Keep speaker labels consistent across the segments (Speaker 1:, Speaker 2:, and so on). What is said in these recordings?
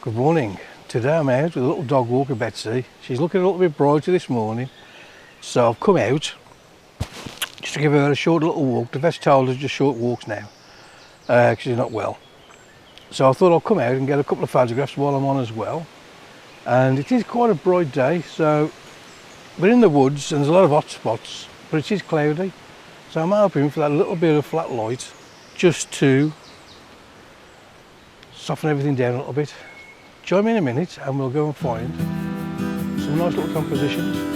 Speaker 1: Good morning. Today I'm out with a little dog walker, Betsy. She's looking a little bit brighter this morning, so I've come out just to give her a short little walk. The vet's told us just short walks now because she's not well. So I thought I'll come out and get a couple of photographs while I'm on as well. And it is quite a bright day, so we're in the woods and there's a lot of hot spots, but it is cloudy. So I'm hoping for that little bit of flat light just to soften everything down a little bit. Join me in a minute and we'll go and find some nice little compositions.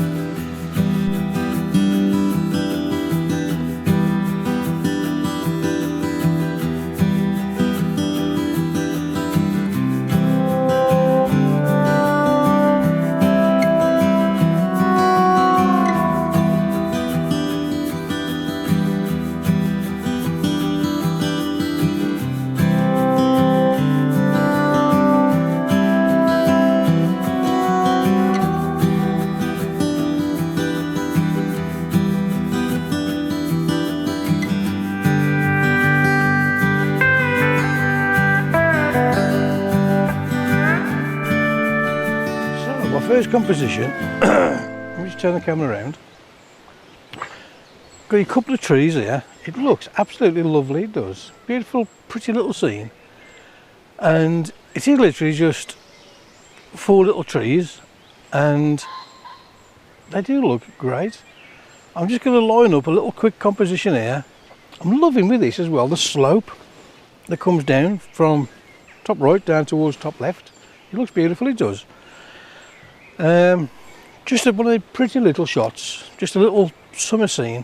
Speaker 1: First composition, let me just turn the camera around. Got a couple of trees here. It looks absolutely lovely, it does. Beautiful, pretty little scene. And it is literally just 4 little trees and they do look great. I'm just going to line up a little quick composition here. I'm loving with this as well, the slope that comes down from top right down towards top left. It looks beautiful, it does. Just one of the pretty little shots, just a little summer scene.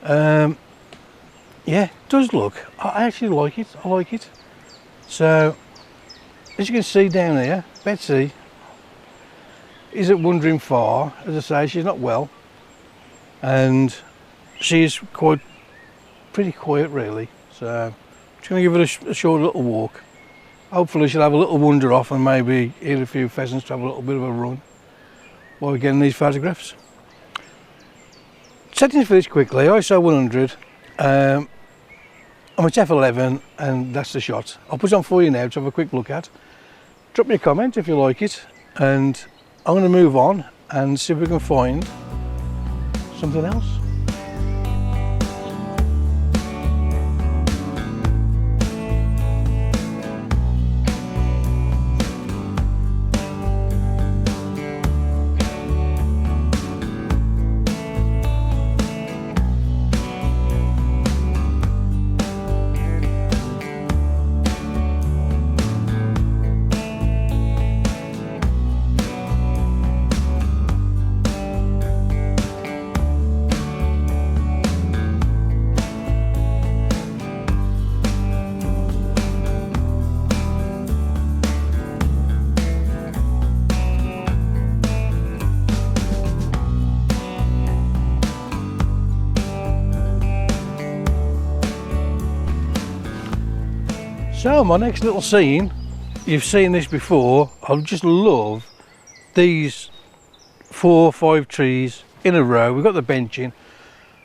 Speaker 1: Yeah, it does look, I actually like it, I like it. So, as you can see down here, Betsy isn't wandering far. As I say, she's not well. And she's pretty quiet really. So, I'm just going to give it a short little walk. Hopefully she'll have a little wander off and maybe hear a few pheasants to have a little bit of a run while we're getting these photographs. Settings for this quickly, ISO 100, I'm at f11 and that's the shot. I'll put it on for you now to have a quick look at. Drop me a comment if you like it and I'm going to move on and see if we can find something else. So my next little scene, you've seen this before, I just love these 4 or 5 trees in a row. We've got the bench in.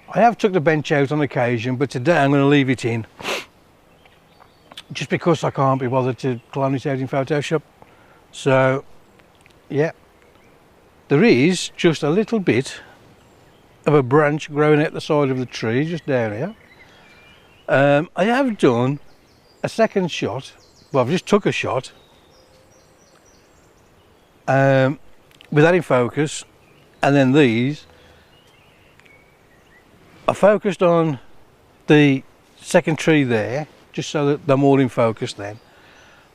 Speaker 1: I have took the bench out on occasion, but today I'm going to leave it in. Just because I can't be bothered to clone it out in Photoshop. So, yeah. There is just a little bit of a branch growing out the side of the tree, just down here. I have done a second shot, well I've just took a shot with that in focus, and then these I focused on the second tree there just so that they're more in focus then,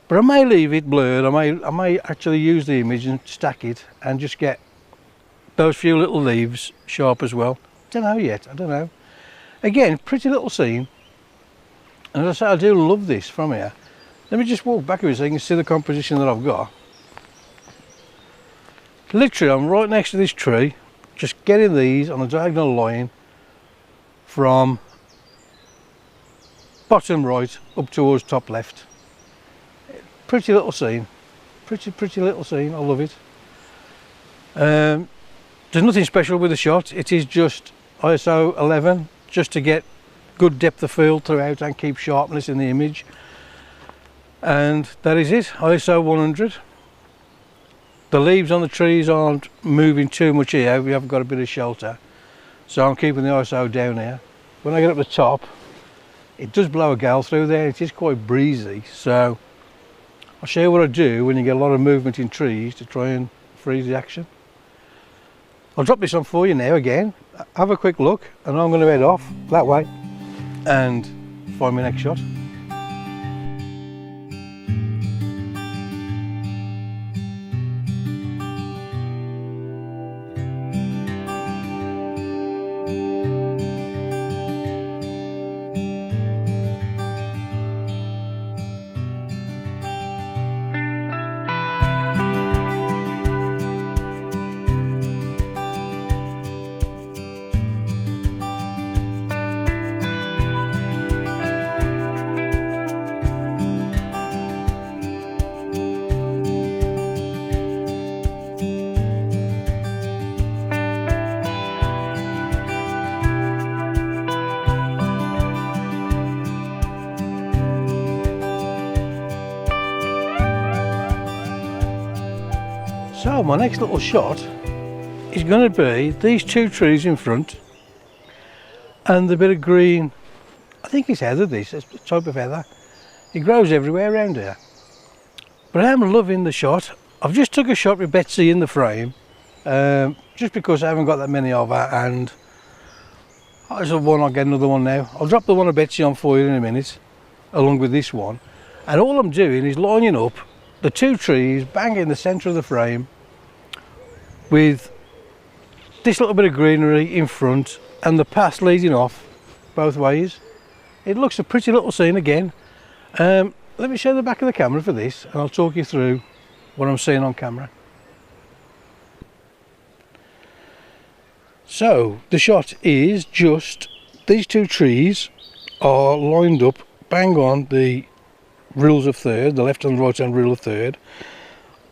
Speaker 1: but I may leave it blurred. I may actually use the image and stack it and just get those few little leaves sharp as well. Don't know yet, I don't know. Again, pretty little scene. And as I say, I do love this from here. Let me just walk back a bit so you can see the composition that I've got. Literally, I'm right next to this tree, just getting these on a diagonal line from bottom right up towards top left. Pretty little scene. Pretty little scene, I love it. There's nothing special with the shot, it is just ISO 11, just to get good depth of field throughout and keep sharpness in the image. And that is it, ISO 100. The leaves on the trees aren't moving too much here, we haven't got a bit of shelter, so I'm keeping the ISO down here. When I get up the top, it does blow a gale through there, it is quite breezy, so I'll show you what I do when you get a lot of movement in trees to try and freeze the action. I'll drop this on for you now again, have a quick look, and I'm going to head off that way and find my next shot. So my next little shot is going to be these two trees in front and the bit of green. I think it's heather, this, it's a type of heather. It grows everywhere around here. But I am loving the shot. I've just took a shot with Betsy in the frame, just because I haven't got that many of her, and I just have one, I'll get another one now. I'll drop the one of Betsy on for you in a minute, along with this one. And all I'm doing is lining up the two trees bang in the centre of the frame with this little bit of greenery in front and the path leading off both ways. It looks a pretty little scene again. Let me show the back of the camera for this and I'll talk you through what I'm seeing on camera. So the shot is just these two trees are lined up bang on the rules of third, the left and right hand rule of third.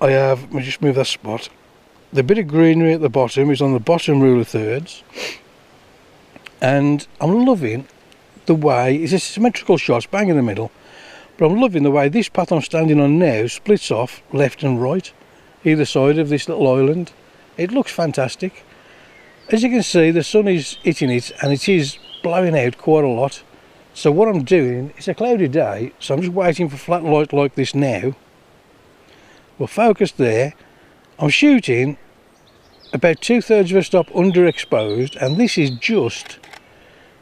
Speaker 1: Let me just move that spot. The bit of greenery at the bottom is on the bottom rule of thirds, and I'm loving the way it's a symmetrical shot bang in the middle, but I'm loving the way this path I'm standing on now splits off left and right either side of this little island. It looks fantastic. As you can see, the sun is hitting it and it is blowing out quite a lot. So what I'm doing, it's a cloudy day, so I'm just waiting for flat light like this now. We'll focus there. I'm shooting about 2/3 of a stop underexposed, and this is just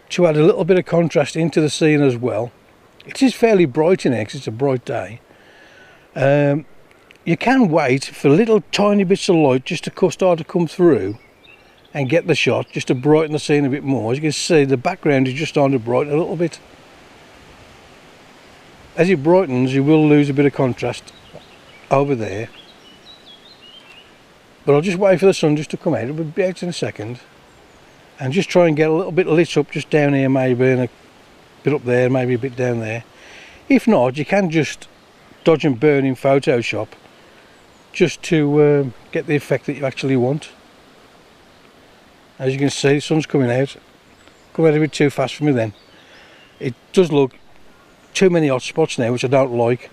Speaker 1: to add a little bit of contrast into the scene as well. It is fairly bright in here because it's a bright day. You can wait for little tiny bits of light just to start to come through and get the shot, just to brighten the scene a bit more. As you can see, the background is just starting to brighten a little bit. As it brightens, you will lose a bit of contrast over there. But I'll just wait for the sun just to come out. It'll be out in a second. And just try and get a little bit lit up just down here maybe, and a bit up there, maybe a bit down there. If not, you can just dodge and burn in Photoshop just to get the effect that you actually want. As you can see, the sun's coming out a bit too fast for me then. It does look too many hot spots now, which I don't like.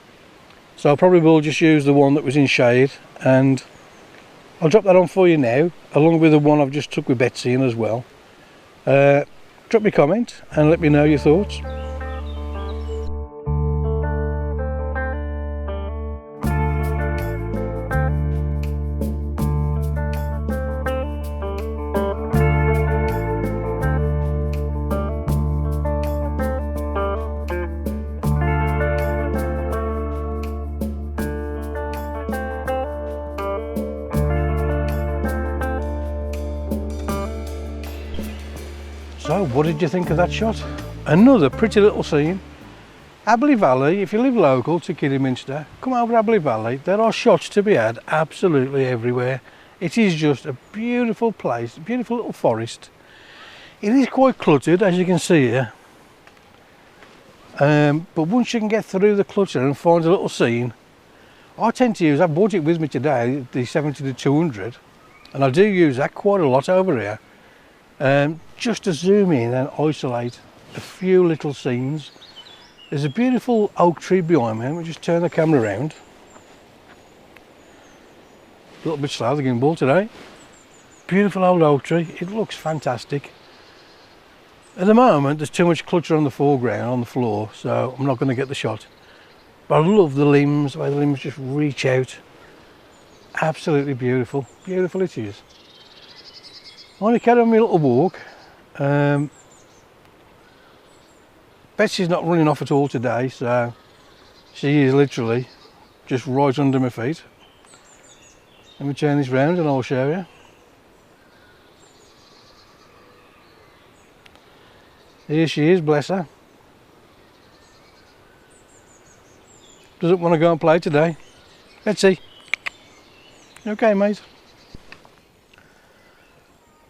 Speaker 1: So I probably will just use the one that was in shade, and I'll drop that on for you now, along with the one I've just took with Betsy in as well. Drop me a comment and let me know your thoughts. So what did you think of that shot? Another pretty little scene. Habberley Valley, if you live local to Kidderminster, come over Habberley Valley. There are shots to be had absolutely everywhere. It is just a beautiful place, a beautiful little forest. It is quite cluttered, as you can see here. But once you can get through the clutter and find a little scene, I tend to use, I brought it with me today, the 70-200, and I do use that quite a lot over here. Just to zoom in and isolate a few little scenes. There's a beautiful oak tree behind me. Let me just turn the camera around. A little bit slow, the gimbal today. Beautiful old oak tree. It looks fantastic. At the moment, there's too much clutter on the foreground, on the floor, so I'm not going to get the shot. But I love the limbs, the way the limbs just reach out. Absolutely beautiful. Beautiful it is. I'm going to carry on my little walk. Betsy's not running off at all today, so she is literally just right under my feet. Let me turn this round and I'll show you. Here she is, bless her. Doesn't want to go and play today. Betsy. Okay, mate.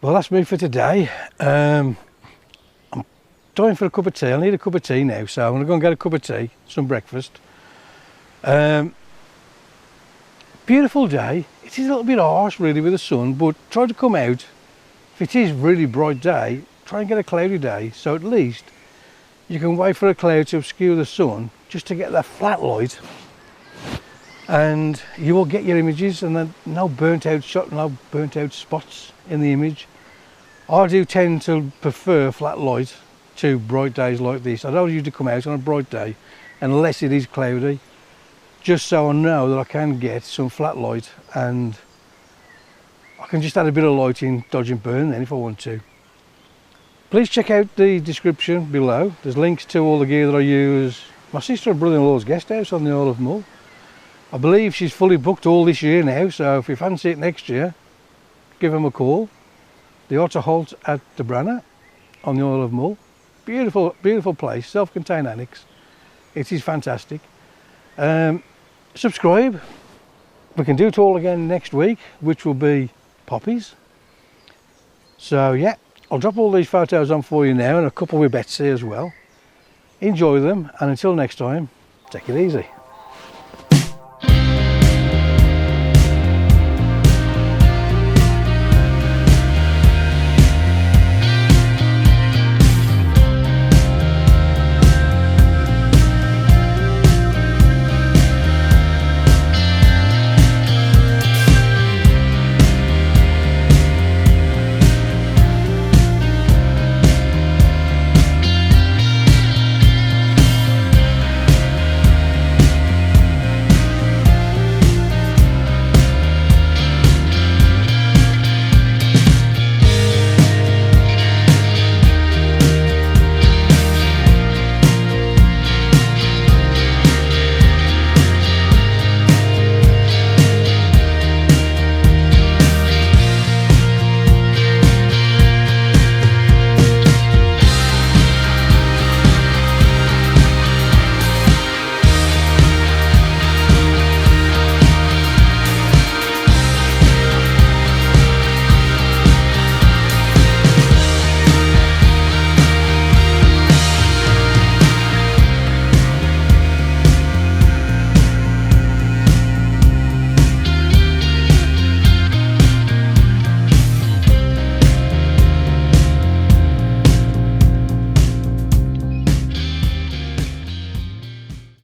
Speaker 1: Well, that's me for today. I'm dying for a cup of tea. I need a cup of tea now, so I'm going to go and get a cup of tea, some breakfast. Beautiful day. It is a little bit harsh really with the sun, but try to come out. If it is really bright day, try and get a cloudy day, so at least you can wait for a cloud to obscure the sun just to get that flat light, and you will get your images, and then no burnt out shot, no burnt out spots in the image. I do tend to prefer flat light to bright days like this. I don't usually come out on a bright day unless it is cloudy, just so I know that I can get some flat light and I can just add a bit of light in, dodge and burn then if I want to. Please check out the description below. There's links to all the gear that I use. My sister and brother-in-law's guest house on the Isle of Mull. I believe she's fully booked all this year now, so if you fancy it next year, give them a call. They ought to halt at the Branner on the Isle of Mull. Beautiful, beautiful place, self-contained annex. It is fantastic. Subscribe. We can do it all again next week, which will be poppies. So yeah, I'll drop all these photos on for you now, and a couple with Betsy as well. Enjoy them, and until next time, take it easy.